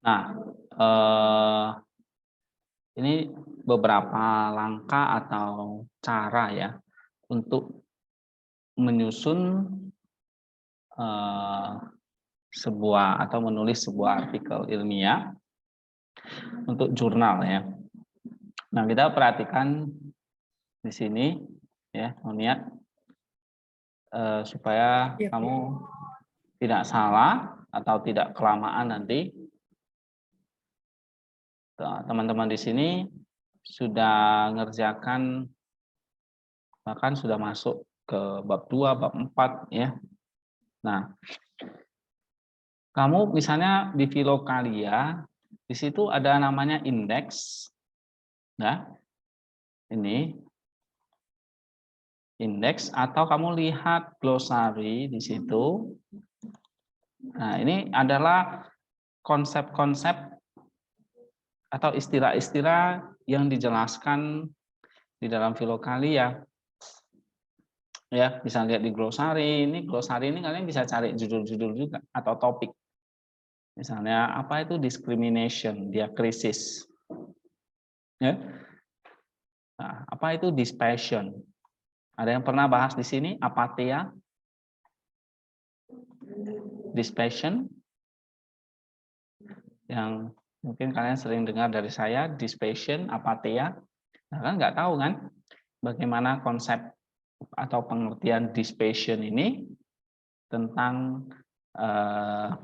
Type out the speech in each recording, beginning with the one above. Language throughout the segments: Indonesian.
Nah, ini beberapa langkah atau cara ya untuk menyusun sebuah atau menulis sebuah artikel ilmiah untuk jurnal ya. Nah, kita perhatikan di sini ya, Monia, supaya Ya, kamu tidak salah atau tidak kelamaan nanti. Teman-teman di sini sudah ngerjakan, bahkan sudah masuk ke bab 2, bab 4 ya. Nah, kamu misalnya di Filokalia, di situ ada namanya indeks. Nah, ini indeks, atau kamu lihat glosari di situ. Nah, ini adalah konsep-konsep atau istilah-istilah yang dijelaskan di dalam Filokalia. Ya, bisa lihat di glosari. Ini glosari ini kalian bisa cari judul-judul juga atau topik. Misalnya apa itu discrimination, diakrisis. Ya. Nah, apa itu dispassion? Ada yang pernah bahas di sini apatia? Dispassion? Yang mungkin kalian sering dengar dari saya, dispassion, apatia. Nah, kan nggak tahu kan bagaimana konsep atau pengertian dispassion ini tentang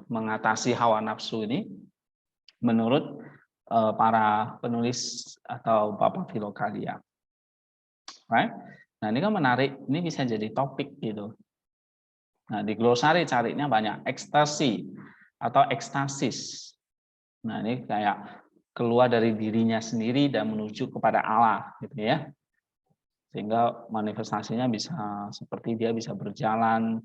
mengatasi hawa nafsu ini menurut para penulis atau Bapak Filokalia. Right? Nah, ini kan menarik, ini bisa jadi topik gitu. Nah, di glosari carinya banyak, ekstasi atau ekstasis. Nah, ini kayak keluar dari dirinya sendiri dan menuju kepada Allah gitu ya. Sehingga manifestasinya bisa seperti dia bisa berjalan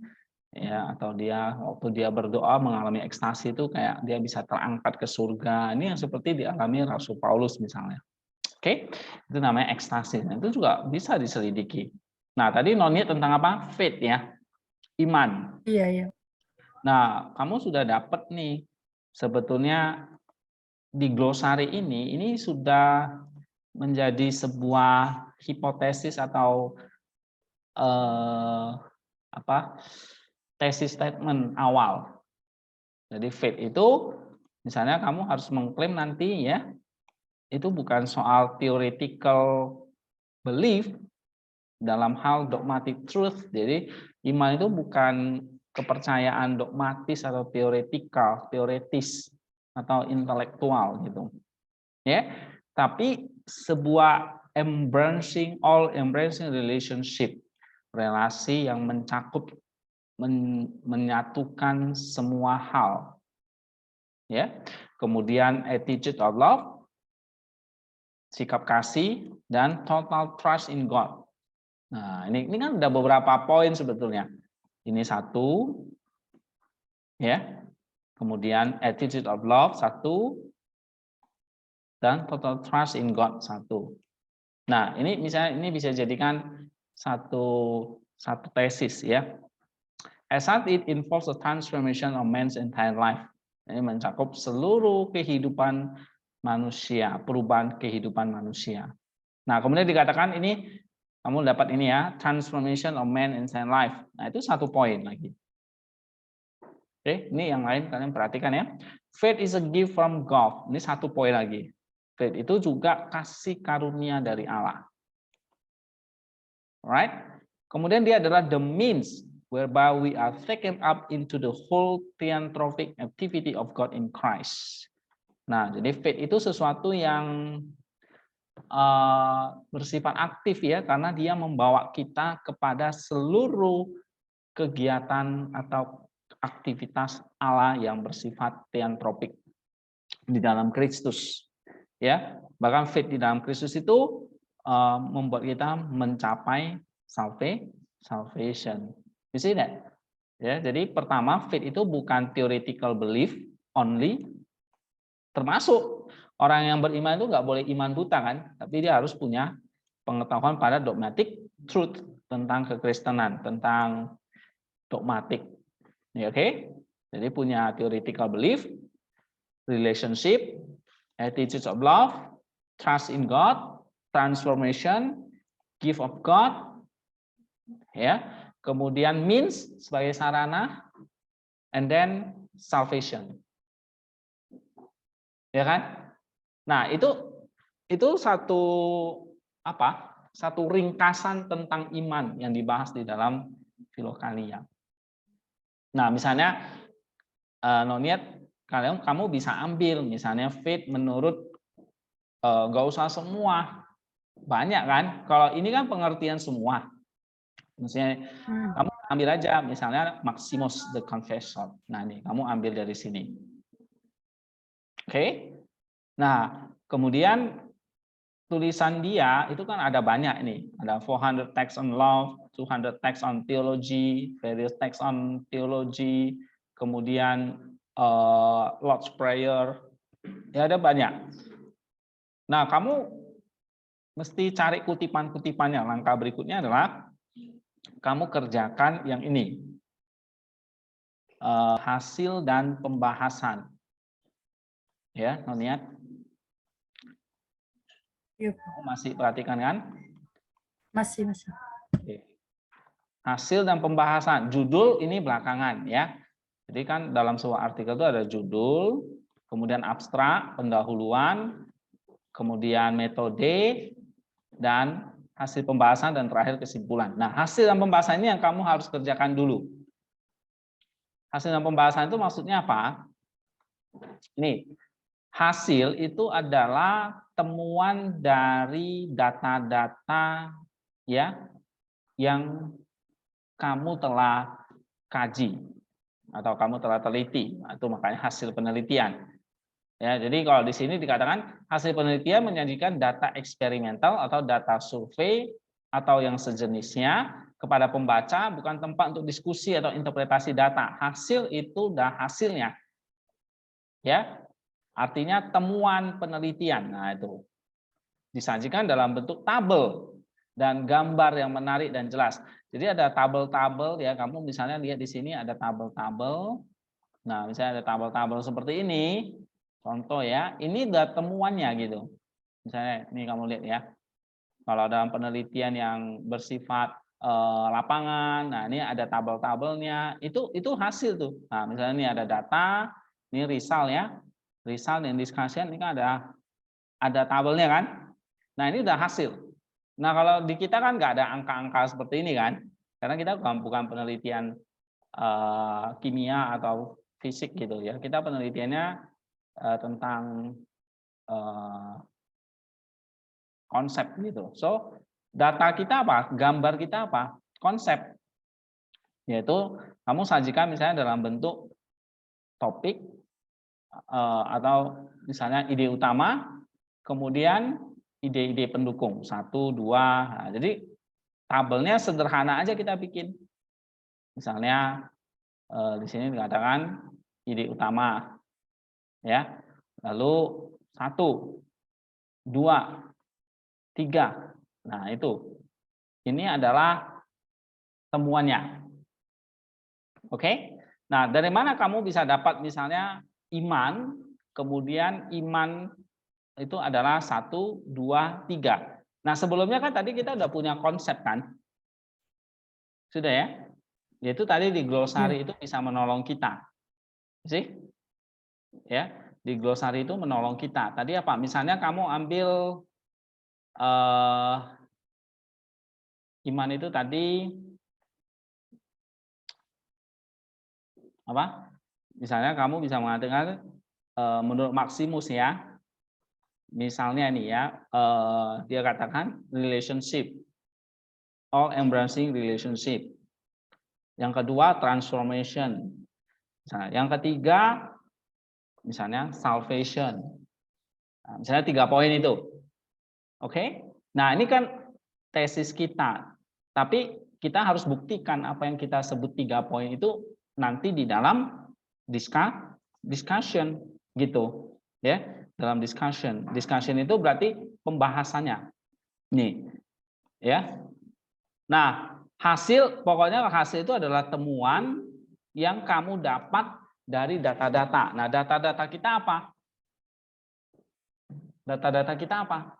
ya, atau dia waktu dia berdoa mengalami ekstasi itu kayak dia bisa terangkat ke surga. Ini yang seperti dialami Rasul Paulus misalnya. Oke, itu namanya ekstasi. Nah, itu juga bisa diselidiki. Nah, tadi Noni tentang apa? Faith ya, iman. iya, iya. Nah, kamu sudah dapat nih sebetulnya di glosari ini sudah menjadi sebuah hipotesis atau tesis statement awal. Jadi faith itu misalnya kamu harus mengklaim nanti ya, itu bukan soal theoretical belief dalam hal dogmatic truth. Jadi iman itu bukan kepercayaan dogmatis atau teoretis atau intelektual gitu. Ya. Tapi sebuah embracing relationship, relasi yang mencakup menyatukan semua hal. Ya. Kemudian attitude of love, sikap kasih, dan total trust in God. Nah, ini kan ada beberapa poin sebetulnya. Ini satu, ya. Kemudian attitude of love satu, dan total trust in God satu. Nah, ini misalnya ini bisa jadikan satu tesis ya. As such, it involves the transformation of man's entire life. Ini mencakup seluruh kehidupan manusia, perubahan kehidupan manusia. Nah, kemudian dikatakan ini kamu dapat ini ya, transformation of man entire life. Nah, itu satu poin lagi. Oke, ini yang lain kalian perhatikan ya. Faith is a gift from God. Ini satu poin lagi. Faith itu juga kasih karunia dari Allah. Right? Kemudian dia adalah the means whereby we are taken up into the whole theanthropic activity of God in Christ. Nah, jadi faith itu sesuatu yang bersifat aktif ya, karena dia membawa kita kepada seluruh kegiatan atau aktivitas Allah yang bersifat theanthropic di dalam Kristus. Ya, bahkan faith di dalam Kristus itu membuat kita mencapai salvation. You see that? Ya, jadi pertama faith itu bukan theoretical belief only, termasuk orang yang beriman itu nggak boleh iman buta kan, tapi dia harus punya pengetahuan pada dogmatic truth tentang kekristenan, tentang dogmatik. Ya, oke? Jadi punya theoretical belief, relationship, attitudes of love, trust in God, transformation, gift of God, ya. Kemudian means sebagai sarana, and then salvation. Ya kan? Nah, itu satu apa? Satu ringkasan tentang iman yang dibahas di dalam Filokalia. Nah, misalnya Noniat, kamu bisa ambil misalnya faith menurut nggak usah semua, banyak kan? Kalau ini kan pengertian semua. Misalnya kamu ambil aja misalnya Maximus the Confessor. Nah, ini kamu ambil dari sini. Oke. Nah, kemudian tulisan dia itu kan ada banyak nih. Ada 400 text on love, 200 text on theology, various text on theology, kemudian Lord's Prayer. Ya ada banyak. Nah, kamu mesti cari kutipan-kutipannya. Langkah berikutnya adalah kamu kerjakan yang ini. Hasil dan pembahasan. Ya, Noniat. Kamu masih perhatikan kan? Masih. Oke. Hasil dan pembahasan. Judul ini belakangan ya. Jadi kan dalam sebuah artikel itu ada judul, kemudian abstrak, pendahuluan, kemudian metode, dan hasil pembahasan, dan terakhir kesimpulan. Nah, hasil dan pembahasan ini yang kamu harus kerjakan dulu. Hasil dan pembahasan itu maksudnya apa? Nih, hasil itu adalah temuan dari data-data ya yang kamu telah kaji atau kamu telah teliti, itu makanya hasil penelitian. Ya, jadi kalau di sini dikatakan hasil penelitian menyajikan data eksperimental atau data survei atau yang sejenisnya kepada pembaca, bukan tempat untuk diskusi atau interpretasi data. Hasil itu udah hasilnya. Ya. Artinya temuan penelitian. Nah, itu disajikan dalam bentuk tabel dan gambar yang menarik dan jelas. Jadi ada tabel-tabel ya, kamu misalnya lihat di sini ada tabel-tabel. Nah, misalnya ada tabel-tabel seperti ini. Contoh ya, ini udah temuannya gitu. Misalnya ini kamu lihat ya. Kalau dalam penelitian yang bersifat lapangan, nah ini ada tabel-tabelnya. Itu hasil tuh. Nah, misalnya ini ada data, ini result ya. Result and discussion ini kan ada tabelnya kan. Nah, ini udah hasil. Nah, kalau di kita kan nggak ada angka-angka seperti ini kan. Karena kita bukan penelitian kimia atau fisik gitu ya. Kita penelitiannya tentang konsep gitu. So, data kita apa? Gambar kita apa? Konsep. Yaitu kamu sajikan misalnya dalam bentuk topik atau misalnya ide utama, kemudian ide-ide pendukung 1, 2. Nah, jadi tabelnya sederhana aja kita bikin. Misalnya di sini dikatakan ide utama, ya. Lalu 1, 2, 3. Nah itu. Ini adalah temuannya. Oke. Nah dari mana kamu bisa dapat misalnya iman, kemudian iman itu adalah 1, 2, 3. Nah sebelumnya kan tadi kita udah punya konsep kan? Sudah ya? Yaitu tadi di glosari itu bisa menolong kita. Sih? Ya, di glosari itu menolong kita. Tadi apa? Misalnya kamu ambil iman itu tadi apa? Misalnya kamu bisa mengatakan menurut Maximus ya. Misalnya nih ya, dia katakan relationship, all embracing relationship. Yang kedua transformation. Misalnya, yang ketiga misalnya salvation. Nah, misalnya 3 poin itu. Oke? Nah, ini kan tesis kita. Tapi kita harus buktikan apa yang kita sebut 3 poin itu nanti di dalam discussion gitu. Ya, dalam discussion. Discussion itu berarti pembahasannya. Nih. Ya. Nah, pokoknya hasil itu adalah temuan yang kamu dapat dari data-data. Nah, data-data kita apa? Data-data kita apa?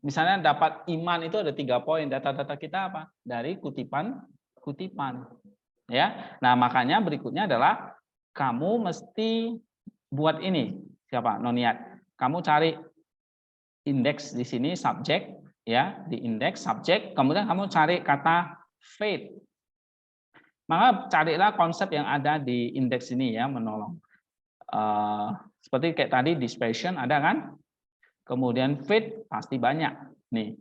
Misalnya dapat iman itu ada 3 poin. Data-data kita apa? Dari kutipan. Ya. Nah, makanya berikutnya adalah kamu mesti buat ini. Siapa? Noniat. Kamu cari indeks di sini subjek, ya, di indeks subjek, kemudian kamu cari kata faith. Maka carilah konsep yang ada di indeks ini ya, menolong. Seperti kayak tadi dispersion ada kan? Kemudian faith pasti banyak nih.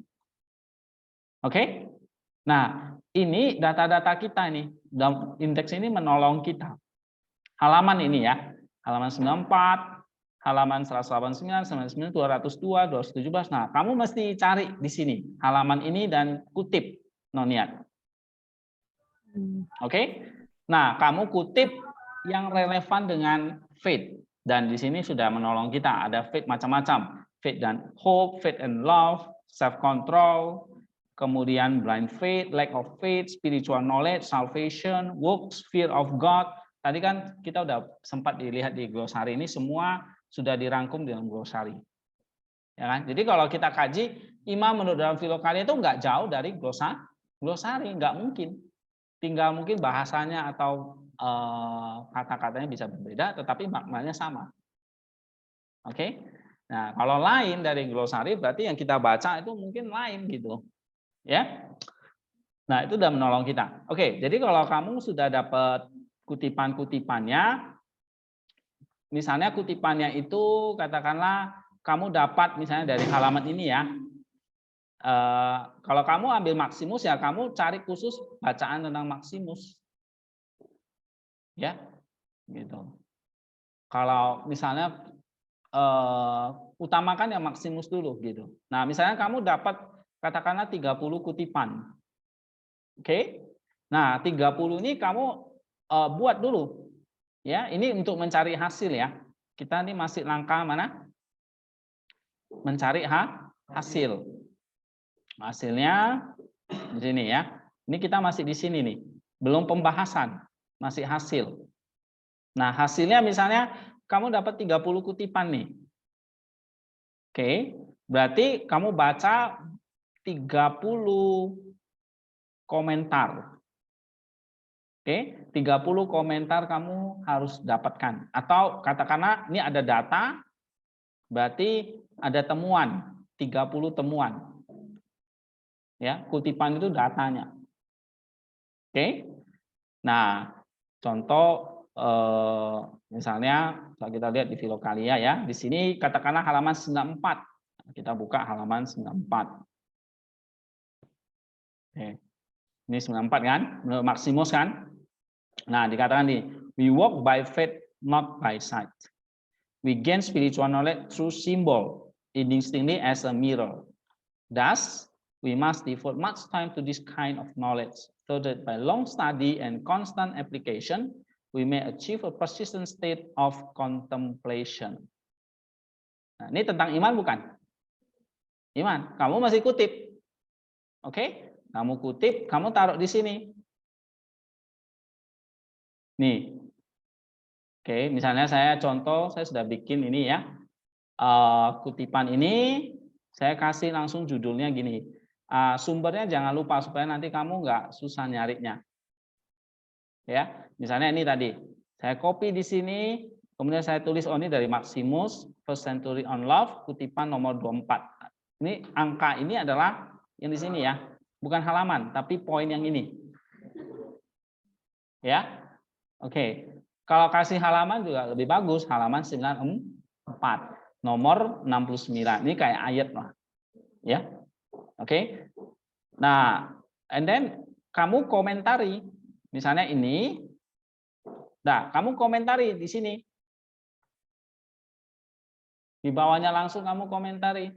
Oke? Nah, ini data-data kita nih. Indeks ini menolong kita. Halaman ini ya. Halaman 94, halaman 189, 99, 202, 217. Nah, kamu mesti cari di sini halaman ini dan kutip Noniat. Oke? Nah, kamu kutip yang relevan dengan faith. Dan di sini sudah menolong kita. Ada faith macam-macam. Faith dan hope, faith and love, self-control, kemudian blind faith, lack of faith, spiritual knowledge, salvation, works, fear of God. Tadi kan kita udah sempat dilihat di glosari ini, semua sudah dirangkum dalam glosari. Ya kan? Jadi kalau kita kaji, iman menurut dalam Filokalia itu nggak jauh dari glosari, nggak mungkin. Tinggal mungkin bahasanya atau kata-katanya bisa berbeda, tetapi maknanya sama. Oke? Nah, kalau lain dari glosari berarti yang kita baca itu mungkin lain gitu. Ya. Nah, itu udah menolong kita. Oke, jadi kalau kamu sudah dapat kutipan-kutipannya, misalnya kutipannya itu katakanlah kamu dapat misalnya dari halaman ini ya. Kalau kamu ambil Maximus ya kamu cari khusus bacaan tentang Maximus. Ya, gitu. Kalau misalnya utamakan yang Maximus dulu gitu. Nah, misalnya kamu dapat katakanlah 30 kutipan. Oke. Nah, 30 ini kamu buat dulu. Ya, ini untuk mencari hasil ya. Kita ini masih langkah mana? Mencari hasil. Hasilnya di sini ya. Ini kita masih di sini nih. Belum pembahasan, masih hasil. Nah, hasilnya misalnya kamu dapat 30 kutipan nih. Oke, berarti kamu baca 30 komentar. Oke, 30 komentar kamu harus dapatkan. Atau katakanlah ini ada data, berarti ada temuan, 30 temuan. Ya, kutipan itu datanya. Oke. Nah, contoh misalnya kalau kita lihat di Filokalia ya, di sini katakanlah halaman 94. Kita buka halaman 94. Oke. Ini 94 kan? Menurut Maximus kan? Nah, dikatakan nih, we walk by faith, not by sight. We gain spiritual knowledge through symbol, indistinctly as a mirror. Thus, we must devote much time to this kind of knowledge, so that by long study and constant application, we may achieve a persistent state of contemplation. Nah, ini tentang iman bukan? Iman, kamu masih kutip. Oke? Kamu kutip, kamu taruh di sini. Nih. Oke, misalnya saya contoh, saya sudah bikin ini ya. Kutipan ini, saya kasih langsung judulnya gini. Sumbernya jangan lupa supaya nanti kamu nggak susah nyarinya. Ya, misalnya ini tadi. Saya copy di sini, kemudian saya tulis ini dari Maximus, First Century on Love, kutipan nomor 24. Ini angka ini adalah yang di sini ya. Bukan halaman, tapi poin yang ini. Ya. Oke. Kalau kasih halaman juga lebih bagus, halaman 94, nomor 69. Ini kayak ayat lah. Ya. Oke. Nah, and then kamu komentari. Misalnya ini. Nah, kamu komentari di sini. Di bawahnya langsung kamu komentari.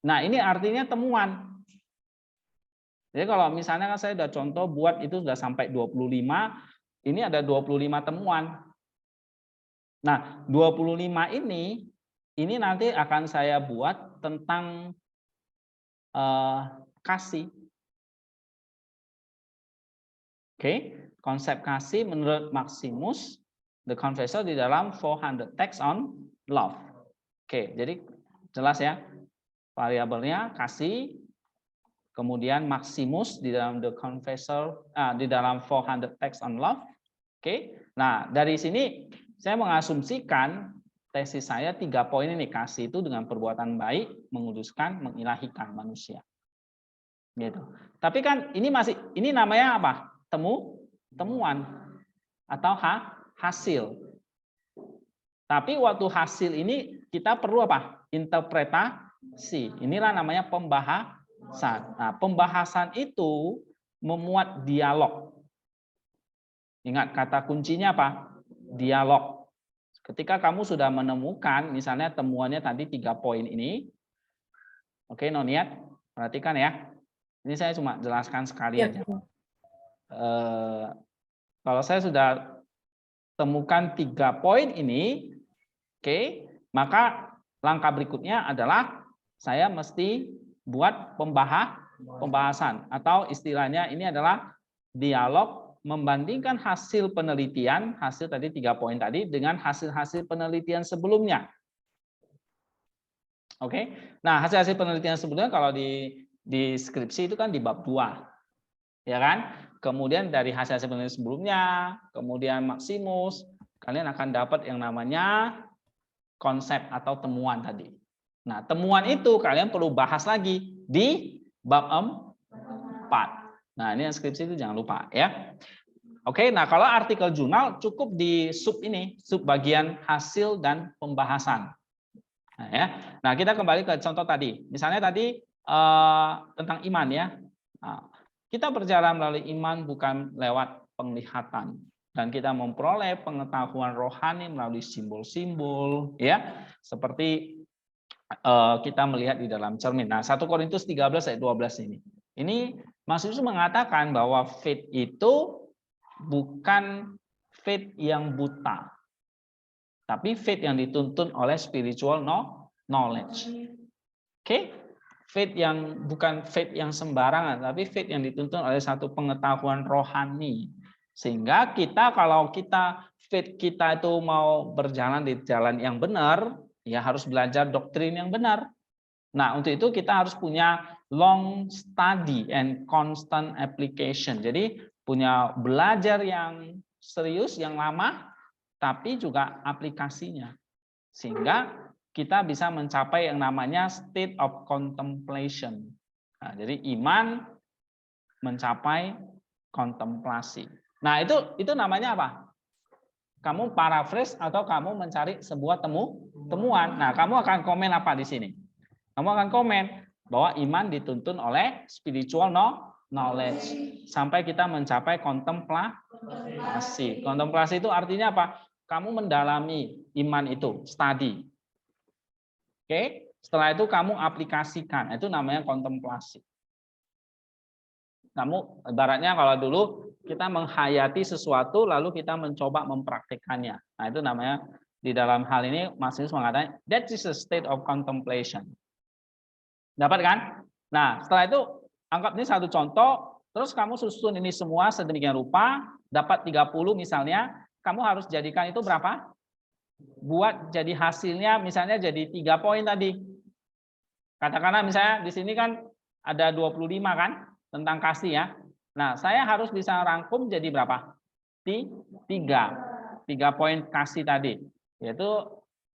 Nah, ini artinya temuan. Jadi kalau misalnya kan saya sudah contoh buat itu sudah sampai 25, ini ada 25 temuan. Nah, 25 ini nanti akan saya buat tentang kasih. Oke, konsep kasih menurut Maximus, the Confessor di dalam 400 Texts on Love. Oke, jadi Jelas ya? Variabelnya kasih, kemudian Maximus di dalam the confessor, di dalam 400 text on love. Oke. Nah, dari sini saya mengasumsikan tesis saya 3 poin ini, kasih itu dengan perbuatan baik, menguduskan, mengilahikan manusia. Gitu. Tapi kan ini namanya apa? Temuan atau hasil. Tapi waktu hasil ini kita perlu apa? Interpretasi. Inilah namanya pembahasan. Nah, pembahasan itu memuat dialog. Ingat kata kuncinya apa? Dialog. Ketika kamu sudah menemukan, misalnya temuannya tadi 3 poin ini, oke, Noniat, perhatikan ya. Ini saya cuma jelaskan sekali aja. Kalau saya sudah temukan 3 poin ini, oke, maka langkah berikutnya adalah saya mesti buat pembahasan atau istilahnya ini adalah dialog membandingkan hasil penelitian, hasil tadi 3 poin tadi dengan hasil-hasil penelitian sebelumnya. Oke. Nah, hasil-hasil penelitian sebelumnya kalau di skripsi itu kan di bab 2. Ya kan? Kemudian dari hasil-hasil penelitian sebelumnya, kemudian Maximus, kalian akan dapat yang namanya konsep atau temuan tadi. Nah, temuan itu kalian perlu bahas lagi di bab 4. Nah, ini yang skripsi itu jangan lupa ya. Oke, nah kalau artikel jurnal cukup di sub bagian hasil dan pembahasan. Nah, ya. Nah, kita kembali ke contoh tadi. Misalnya tadi tentang iman ya. Nah, kita berjalan melalui iman bukan lewat penglihatan. Dan kita memperoleh pengetahuan rohani melalui simbol-simbol ya. Seperti kita melihat di dalam cermin. Nah, 1 Korintus 13 ayat 12 ini. Ini Mas Yesus mengatakan bahwa faith itu bukan faith yang buta. Tapi faith yang dituntun oleh spiritual knowledge. Oke? Faith yang bukan faith yang sembarangan, tapi faith yang dituntun oleh satu pengetahuan rohani. Sehingga kita kalau faith kita itu mau berjalan di jalan yang benar, ya harus belajar doktrin yang benar. Nah, untuk itu kita harus punya long study and constant application. Jadi punya belajar yang serius, yang lama, tapi juga aplikasinya. Sehingga kita bisa mencapai yang namanya state of contemplation. Nah, jadi iman mencapai kontemplasi. Nah, itu namanya apa? Kamu paraphrase atau kamu mencari sebuah temuan. Nah, kamu akan komen apa di sini? Kamu akan komen bahwa iman dituntun oleh spiritual knowledge sampai kita mencapai kontemplasi. Kontemplasi itu artinya apa? Kamu mendalami iman itu, study. Oke, setelah itu kamu aplikasikan. Itu namanya kontemplasi. Kamu ibaratnya kalau dulu kita menghayati sesuatu lalu kita mencoba mempraktikkannya. Nah, itu namanya di dalam hal ini Mas Yesus mengatakan that is a state of contemplation. Dapat kan? Nah, setelah itu anggap ini satu contoh, terus kamu susun ini semua sedemikian rupa, dapat 30 misalnya, kamu harus jadikan itu berapa? Buat jadi hasilnya misalnya jadi 3 poin tadi. Katakanlah misalnya di sini kan ada 25 kan tentang kasih ya. Nah, saya harus bisa rangkum jadi berapa? 3 poin kasih tadi, yaitu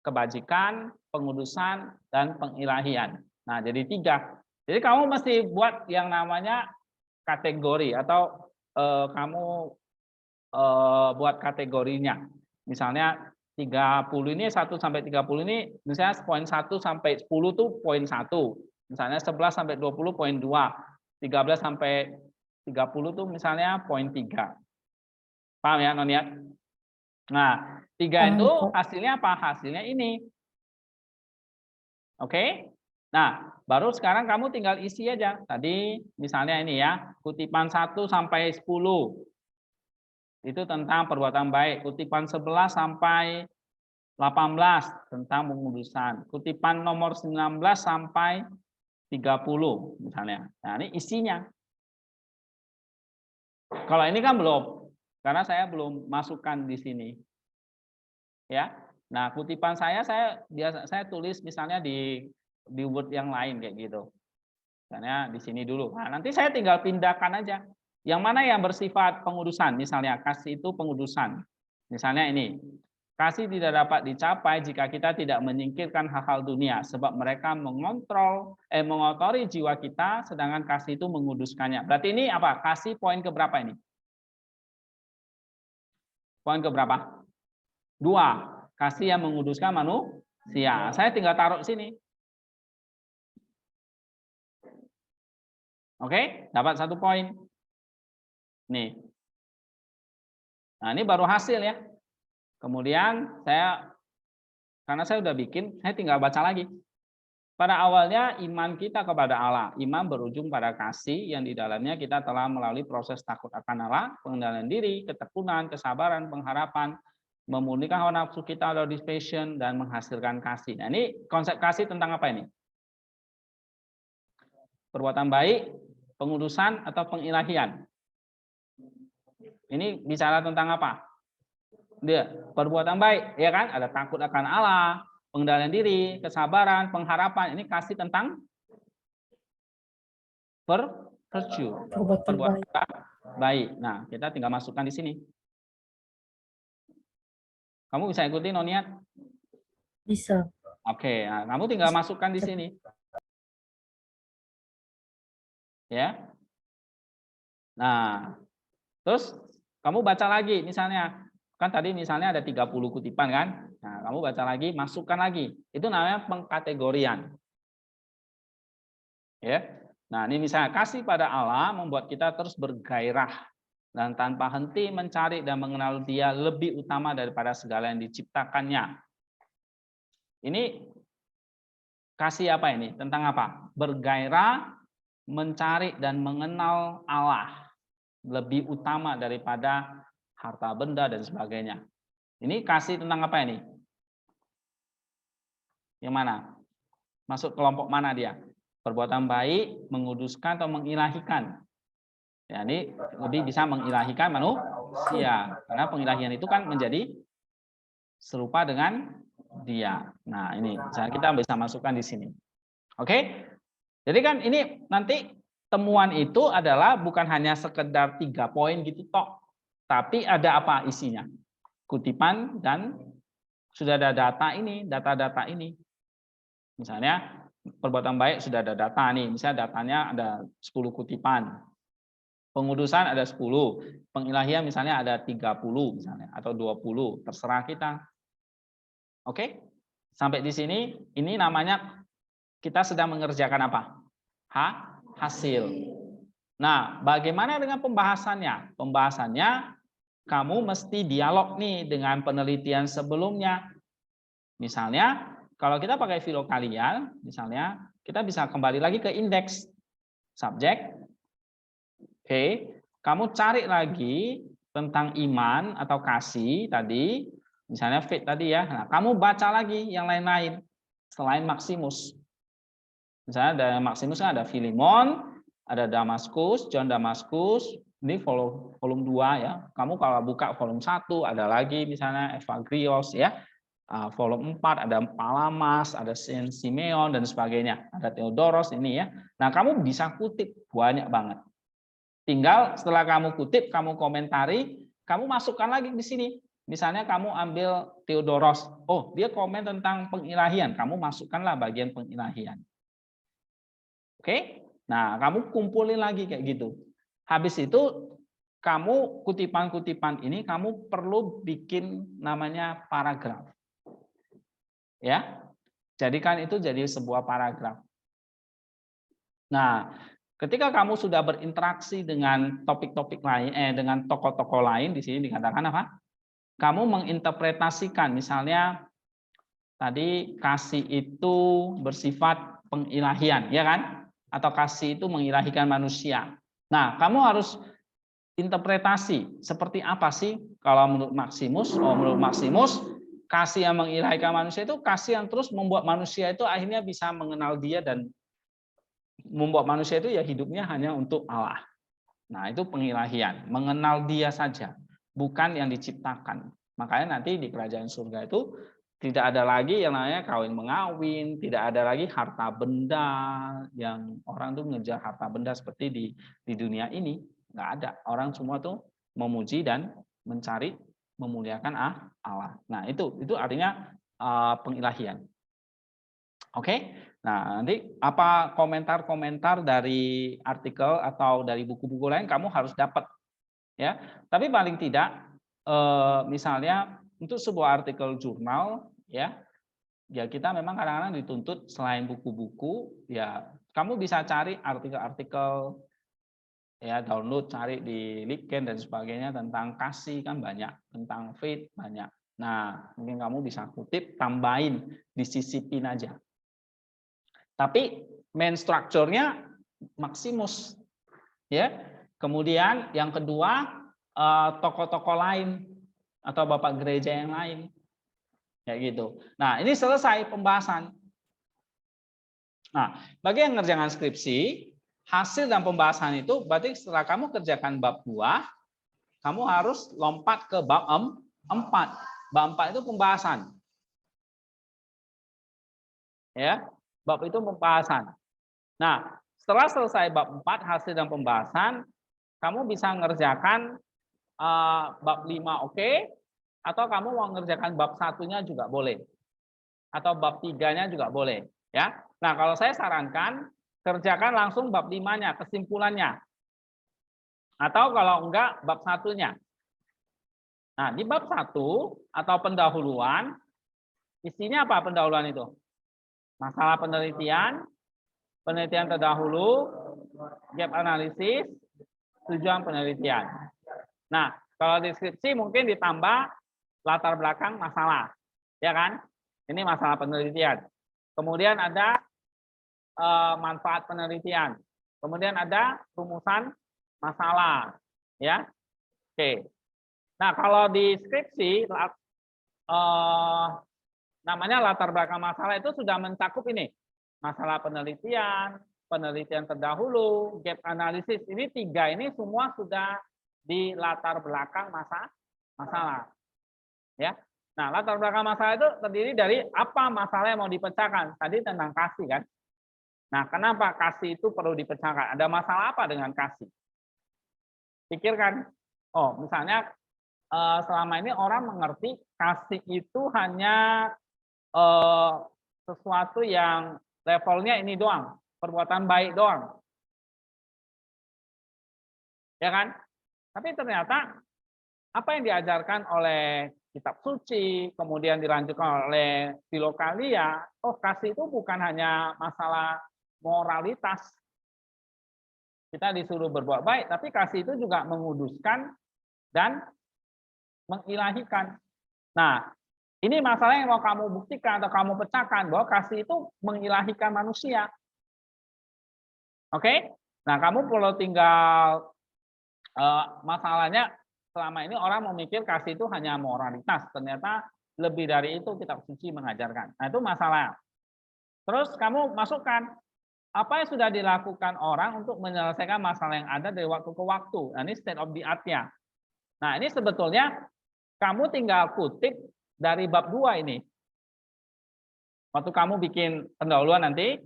kebajikan, pengudusan, dan pengilahian. Nah, jadi 3. Jadi kamu mesti buat yang namanya kategori atau kamu buat kategorinya. Misalnya 30 ini 1 sampai 30 ini misalnya poin 1 sampai 10 tuh poin 1. Misalnya 11 sampai 20 poin 2. 13 sampai 30 tuh misalnya poin 3. Paham ya, Noniat? Nah, 3 itu hasilnya apa? Hasilnya ini. Oke? Nah, baru sekarang kamu tinggal isi aja. Tadi misalnya ini ya, kutipan 1 sampai 10. Itu tentang perbuatan baik. Kutipan 11 sampai 18 tentang pengudusan. Kutipan nomor 19 sampai 30 misalnya. Nah, ini isinya. Kalau ini kan belum, karena saya belum masukkan di sini. Ya. Nah, kutipan saya biasa saya tulis misalnya di di word yang lain kayak gitu. Misalnya di sini dulu. Nah, nanti saya tinggal pindahkan aja. Yang mana yang bersifat pengudusan? Misalnya kasih itu pengudusan. Misalnya ini. Kasih tidak dapat dicapai jika kita tidak menyingkirkan hal-hal dunia, sebab mereka mengotori jiwa kita, sedangkan kasih itu menguduskannya. Berarti ini apa? Kasih poin ke berapa ini? Poin ke berapa? 2. Kasih yang menguduskan manusia. Saya tinggal taruh sini. Oke, dapat 1 poin. Nih. Nah, ini baru hasil ya. Kemudian karena saya udah bikin, saya tinggal baca lagi. Pada awalnya iman kita kepada Allah, iman berujung pada kasih yang di dalamnya kita telah melalui proses takut akan Allah, pengendalian diri, ketekunan, kesabaran, pengharapan, memurnikan hawa nafsu kita atau passion, dan menghasilkan kasih. Nah, ini konsep kasih tentang apa ini? Perbuatan baik, pengudusan, atau pengilahian? Ini bicara tentang apa? Dia perbuatan baik, ya kan? Ada takut akan Allah, pengendalian diri, kesabaran, pengharapan. Ini kasih tentang perbuatan baik. Nah, kita tinggal masukkan di sini. Kamu bisa ikuti Noniat? Bisa. Oke, nah, kamu tinggal masukkan di sini. Ya. Nah, terus kamu baca lagi misalnya. Kan tadi misalnya ada 30 kutipan kan? Nah, kamu baca lagi, masukkan lagi. Itu namanya pengkategorian. Ya. Nah, ini misalnya kasih pada Allah membuat kita terus bergairah dan tanpa henti mencari dan mengenal Dia lebih utama daripada segala yang diciptakannya. Ini kasih apa ini? Tentang apa? Bergairah, mencari dan mengenal Allah lebih utama daripada harta benda dan sebagainya. Ini kasih tentang apa ini? Yang mana? Masuk kelompok mana dia? Perbuatan baik, menguduskan atau mengilahikan. Ya, ini lebih bisa mengilahikan manusia. Karena pengilahian itu kan menjadi serupa dengan Dia. Nah, ini kita bisa masukkan di sini. Oke? Jadi kan ini nanti temuan itu adalah bukan hanya sekedar 3 poin gitu tok. Tapi ada apa isinya? Kutipan dan sudah ada data data-data ini. Misalnya perbuatan baik sudah ada data nih, misalnya datanya ada 10 kutipan. Pengudusan ada 10, pengilahian misalnya ada 30 misalnya atau 20, terserah kita. Oke? Sampai di sini ini namanya kita sedang mengerjakan apa? Hasil. Nah, bagaimana dengan pembahasannya? Pembahasannya kamu mesti dialog nih dengan penelitian sebelumnya. Misalnya, kalau kita pakai filokalian, misalnya, kita bisa kembali lagi ke indeks subjek. Oke, kamu cari lagi tentang iman atau kasih tadi, misalnya faith tadi ya. Nah, kamu baca lagi yang lain-lain selain Maximus. Misalnya ada Maximus kan ada Filemon, ada Damaskus, John Damaskus. Ini volume 2 ya. Kamu kalau buka volume 1 ada lagi misalnya Evagrios ya. Volume 4 ada Palamas, ada Saint Simeon dan sebagainya. Ada Theodoros ini ya. Nah, kamu bisa kutip banyak banget. Tinggal setelah kamu kutip, kamu komentari, kamu masukkan lagi di sini. Misalnya kamu ambil Theodoros. Oh, dia komen tentang pengilahian. Kamu masukkanlah bagian pengilahian. Oke? Nah, kamu kumpulin lagi kayak gitu. Habis itu kamu kutipan-kutipan ini kamu perlu bikin namanya paragraf. Ya. Jadikan itu jadi sebuah paragraf. Nah, ketika kamu sudah berinteraksi dengan topik-topik lain dengan tokoh-tokoh lain di sini dikatakan apa? Kamu menginterpretasikan misalnya tadi kasih itu bersifat pengilahian, ya kan? Atau kasih itu mengilahikan manusia. Nah, kamu harus interpretasi seperti apa sih kalau menurut Maximus? Oh, menurut Maximus, kasih yang mengilahikan manusia itu kasih yang terus membuat manusia itu akhirnya bisa mengenal Dia dan membuat manusia itu ya hidupnya hanya untuk Allah. Nah, itu pengilahian, mengenal Dia saja, bukan yang diciptakan. Makanya nanti di kerajaan surga itu Tidak ada lagi yang namanya kawin mengawin, tidak ada lagi harta benda yang orang tuh ngejar harta benda seperti di dunia ini. Nggak ada. Orang semua tuh memuji dan mencari memuliakan Allah. Nah, itu artinya pengilahian. Oke. Nah, nanti apa komentar-komentar dari artikel atau dari buku-buku lain kamu harus dapat ya. Tapi paling tidak misalnya untuk sebuah artikel jurnal ya kita memang kadang-kadang dituntut selain buku-buku ya kamu bisa cari artikel-artikel ya download cari di LinkedIn dan sebagainya tentang kasih kan banyak, tentang faith banyak. Nah, mungkin kamu bisa kutip tambahin disisipin aja. Tapi main structure-nya Maximus ya. Kemudian yang kedua tokoh-tokoh lain atau bapak gereja yang lain. Ya gitu. Nah, ini selesai pembahasan. Nah, bagi yang ngerjakan skripsi, hasil dan pembahasan itu berarti setelah kamu kerjakan bab 2, kamu harus lompat ke bab 4. Bab 4 itu pembahasan. Ya, bab itu pembahasan. Nah, setelah selesai bab 4 hasil dan pembahasan, kamu bisa ngerjakan bab 5 oke, atau kamu mau ngerjakan bab 1-nya juga boleh. Atau bab 3-nya juga boleh, ya. Nah, kalau saya sarankan kerjakan langsung bab 5-nya, kesimpulannya. Atau kalau enggak bab 1-nya. Nah, di bab 1 atau pendahuluan isinya apa pendahuluan itu? Masalah penelitian, penelitian terdahulu, gap analisis, tujuan penelitian. Nah, kalau deskripsi mungkin ditambah latar belakang masalah, ya kan? Ini masalah penelitian. Kemudian ada manfaat penelitian. Kemudian ada rumusan masalah, ya. Oke. Nah, kalau di skripsi namanya latar belakang masalah itu sudah mencakup ini. Masalah penelitian, penelitian terdahulu, gap analisis. Ini 3 ini semua sudah di latar belakang masalah. Ya. Nah, latar belakang masalah itu terdiri dari apa masalah yang mau dipecahkan. Tadi tentang kasih kan. Nah, kenapa kasih itu perlu dipecahkan? Ada masalah apa dengan kasih? Pikirkan. Oh, misalnya selama ini orang mengerti kasih itu hanya sesuatu yang levelnya ini doang, perbuatan baik doang. Ya kan? Tapi ternyata apa yang diajarkan oleh kitab suci, kemudian dilanjutkan oleh Filokalia, oh kasih itu bukan hanya masalah moralitas. Kita disuruh berbuat baik, tapi kasih itu juga menguduskan dan mengilahikan. Nah, ini masalah yang mau kamu buktikan atau kamu pecahkan bahwa kasih itu mengilahikan manusia. Oke? Nah, kamu perlu tinggal masalahnya selama ini orang memikir kasih itu hanya moralitas. Ternyata lebih dari itu kitab suci mengajarkan. Nah, itu masalah. Terus kamu masukkan apa yang sudah dilakukan orang untuk menyelesaikan masalah yang ada dari waktu ke waktu. Nah, ini state of the art-nya. Nah, ini sebetulnya kamu tinggal kutip dari bab 2 ini. Waktu kamu bikin pendahuluan nanti,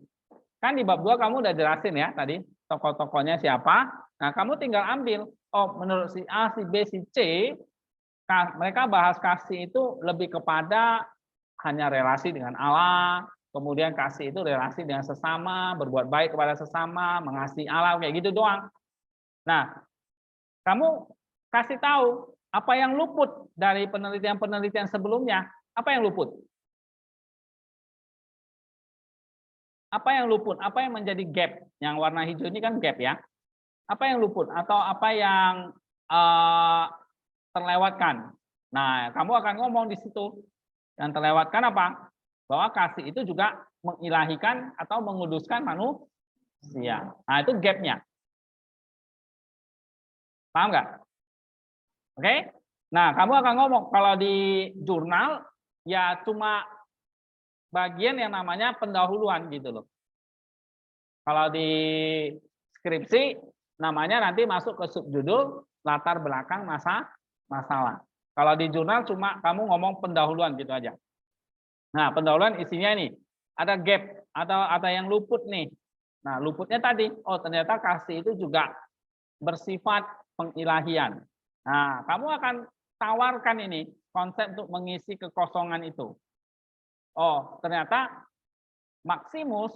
kan di bab 2 kamu udah jelasin ya tadi, tokoh-tokohnya siapa. Nah, kamu tinggal ambil, oh menurut si A, si B, si C, mereka bahas kasih itu lebih kepada hanya relasi dengan Allah, kemudian kasih itu relasi dengan sesama, berbuat baik kepada sesama, mengasihi Allah, kayak gitu doang. Nah, kamu kasih tahu apa yang luput dari penelitian-penelitian sebelumnya. Apa yang luput? Apa yang luput? Apa yang menjadi gap? Yang warna hijau ini kan gap ya. Apa yang luput? Atau apa yang terlewatkan? Nah, kamu akan ngomong di situ. Yang terlewatkan apa? Bahwa kasih itu juga mengilahikan atau menguduskan manusia. Nah, itu gapnya. Paham nggak? Oke? Nah, kamu akan ngomong kalau di jurnal ya cuma bagian yang namanya pendahuluan gitu loh. Kalau di skripsi namanya nanti masuk ke subjudul latar belakang masalah. Kalau di jurnal cuma kamu ngomong pendahuluan gitu aja. Nah, pendahuluan isinya ini ada gap atau ada yang luput nih. Nah, luputnya tadi, oh ternyata kasih itu juga bersifat pengilahian. Nah, kamu akan tawarkan ini konsep untuk mengisi kekosongan itu. Oh, ternyata Maximus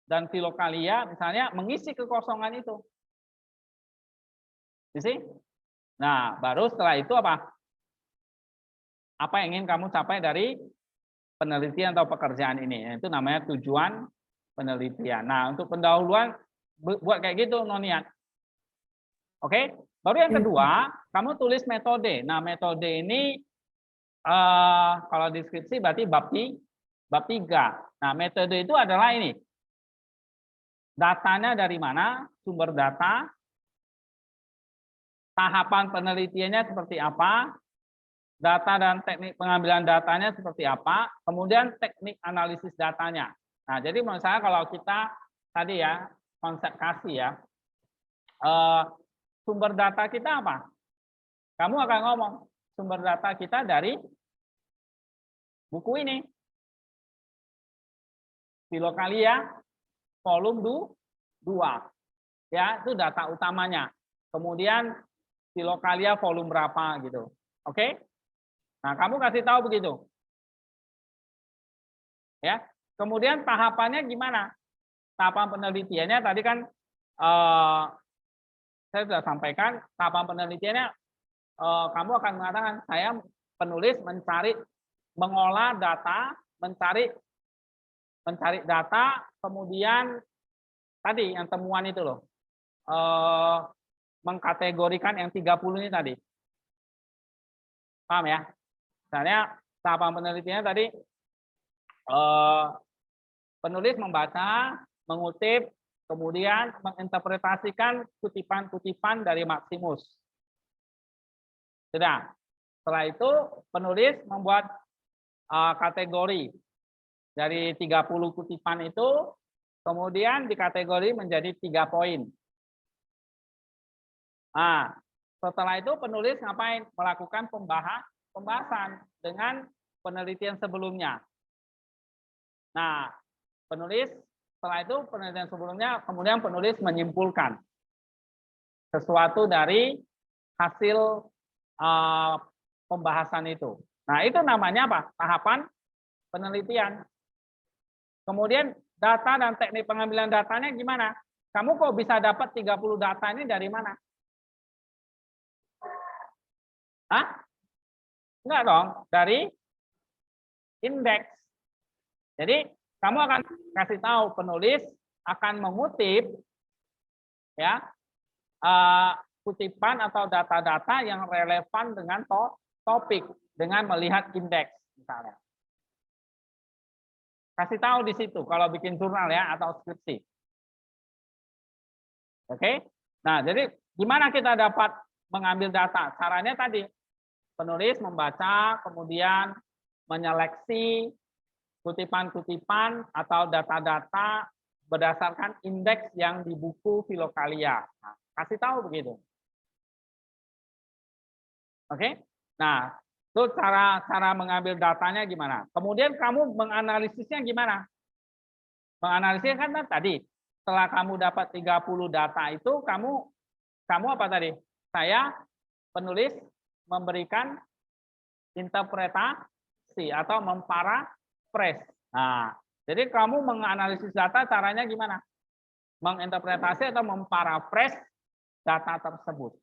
dan Filokalia misalnya mengisi kekosongan itu. You see? Nah, baru setelah itu apa? Apa yang ingin kamu capai dari penelitian atau pekerjaan ini? Itu namanya tujuan penelitian. Nah, untuk pendahuluan buat kayak gitu, Noniat. Oke? Baru yang kedua, kamu tulis metode. Nah, metode ini kalau deskripsi berarti bab 3. Nah, metode itu adalah ini. Datanya dari mana? Sumber data. Tahapan penelitiannya seperti apa? Data dan teknik pengambilan datanya seperti apa? Kemudian teknik analisis datanya. Nah, jadi menurut saya kalau kita tadi ya, konsep kasih ya, sumber data kita apa? Kamu akan ngomong, sumber data kita dari buku ini. Filokalia volume 2. Ya, itu data utamanya. Kemudian Filokalia volume berapa gitu. Oke? Nah, kamu kasih tahu begitu. Ya. Kemudian tahapannya gimana? Tahapan penelitiannya tadi kan saya sudah sampaikan, tahapan penelitiannya kamu akan mengatakan saya penulis mencari mengolah data, mencari data, kemudian tadi yang temuan itu loh. Mengkategorikan yang 30 ini tadi. Paham ya? Misalnya tahapan penelitiannya tadi penulis membaca, mengutip, kemudian menginterpretasikan kutipan-kutipan dari Maximus. Sudah. Setelah itu penulis membuat kategori dari 30 kutipan itu, kemudian dikategori menjadi 3 poin. Nah, setelah itu penulis ngapain? Melakukan pembahasan dengan penelitian sebelumnya. Nah, penulis setelah itu penelitian sebelumnya, kemudian penulis menyimpulkan sesuatu dari hasil pembahasan itu. Nah, itu namanya apa? Tahapan penelitian. Kemudian data dan teknik pengambilan datanya gimana? Kamu kok bisa dapat 30 data ini dari mana? Hah? Enggak dong, dari indeks. Jadi kamu akan kasih tahu penulis akan mengutip ya kutipan atau data-data yang relevan dengan topik dengan melihat indeks misalnya. Kasih tahu di situ kalau bikin jurnal ya atau skripsi. Oke? Nah, jadi gimana kita dapat mengambil data? Caranya tadi penulis membaca, kemudian menyeleksi kutipan-kutipan atau data-data berdasarkan indeks yang di buku Filokalia. Nah, kasih tahu begitu. Oke? Nah, itu cara mengambil datanya gimana? Kemudian kamu menganalisisnya gimana? Menganalisis kan tadi setelah kamu dapat 30 data itu kamu apa tadi? Saya penulis memberikan interpretasi atau memparaphrase. Nah, jadi kamu menganalisis data caranya gimana? Menginterpretasi atau memparaphrase data tersebut.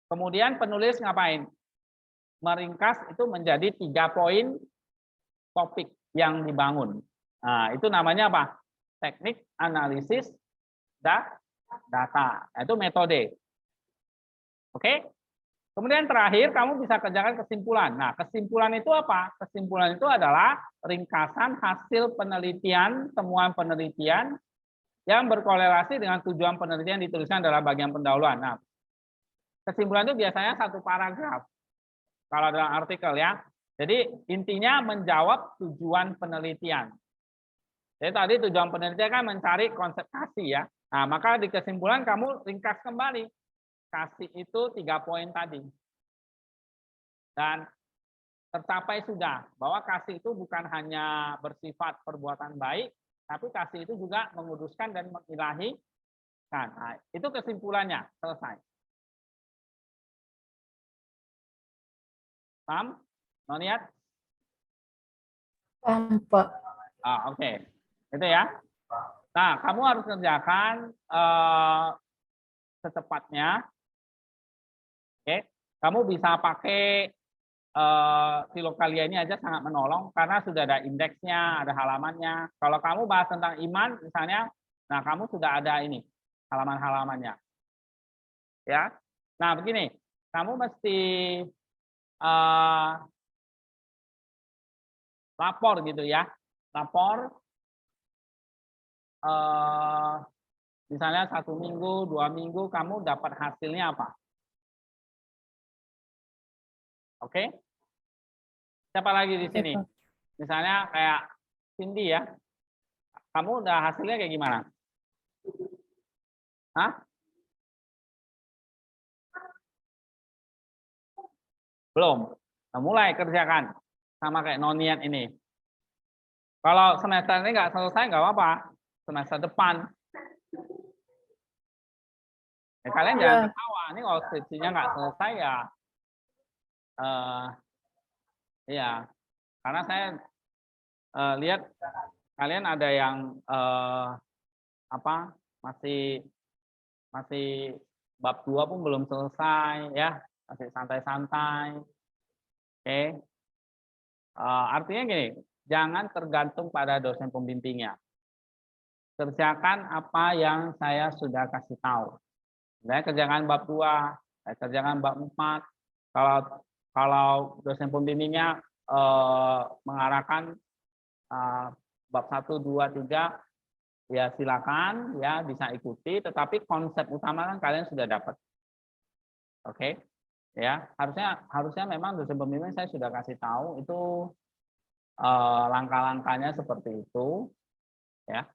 Kemudian penulis ngapain? Meringkas itu menjadi 3 poin topik yang dibangun. Nah, itu namanya apa? Teknik analisis data. Itu metode. Oke? Kemudian terakhir kamu bisa kerjakan kesimpulan. Nah, kesimpulan itu apa? Kesimpulan itu adalah ringkasan hasil penelitian, temuan penelitian yang berkorelasi dengan tujuan penelitian dituliskan dalam bagian pendahuluan. Nah, kesimpulan itu biasanya 1 paragraf. Kalau dalam artikel ya. Jadi intinya menjawab tujuan penelitian. Jadi tadi tujuan penelitian kan mencari konsep kasih ya. Nah, maka di kesimpulan kamu ringkas kembali. Kasih itu 3 poin tadi. Dan tercapai sudah, bahwa kasih itu bukan hanya bersifat perbuatan baik, tapi kasih itu juga menguduskan dan mengilahikan. Nah, itu kesimpulannya, selesai. Paham? Mau lihat? Paham, Pak. Oke. Itu ya. Nah, kamu harus kerjakan secepatnya. Oke. Kamu bisa pakai Silokalia ini aja sangat menolong karena sudah ada indeksnya, ada halamannya. Kalau kamu bahas tentang iman misalnya, nah kamu sudah ada ini halaman-halamannya. Ya. Nah, begini, kamu mesti lapor gitu ya. Lapor misalnya 1 minggu, 2 minggu kamu dapat hasilnya apa? Oke? Siapa lagi di Oke, sini? Pak. Misalnya kayak Cindy ya. Kamu udah hasilnya kayak gimana? Hah? Belum. Nah, mulai kerjakan sama kayak noniat ini. Kalau semester ini nggak selesai nggak apa-apa. Semester depan. Ya, kalian jangan Iya, ketawa. Ini kalau skripsinya nggak selesai ya, ya. Karena saya lihat kalian ada yang apa masih masih bab 2 pun belum selesai ya, masih santai-santai. Oke. Artinya gini, jangan tergantung pada dosen pembimbingnya. Kerjakan apa yang saya sudah kasih tahu. Saya kerjakan bab 2, saya kerjakan bab 4. Kalau kalau dosen pembimbingnya mengarahkan bab 1, 2, 3, ya silakan ya bisa ikuti, tetapi konsep utama kan kalian sudah dapat. Oke. Ya, harusnya memang dosen pembimbing saya sudah kasih tahu itu langkah-langkahnya seperti itu ya.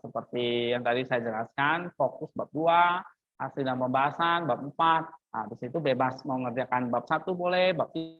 Seperti yang tadi saya jelaskan, fokus bab 2, hasil dan pembahasan bab 4. Nah, di situ bebas mau ngerjakan bab 1 boleh, bab 3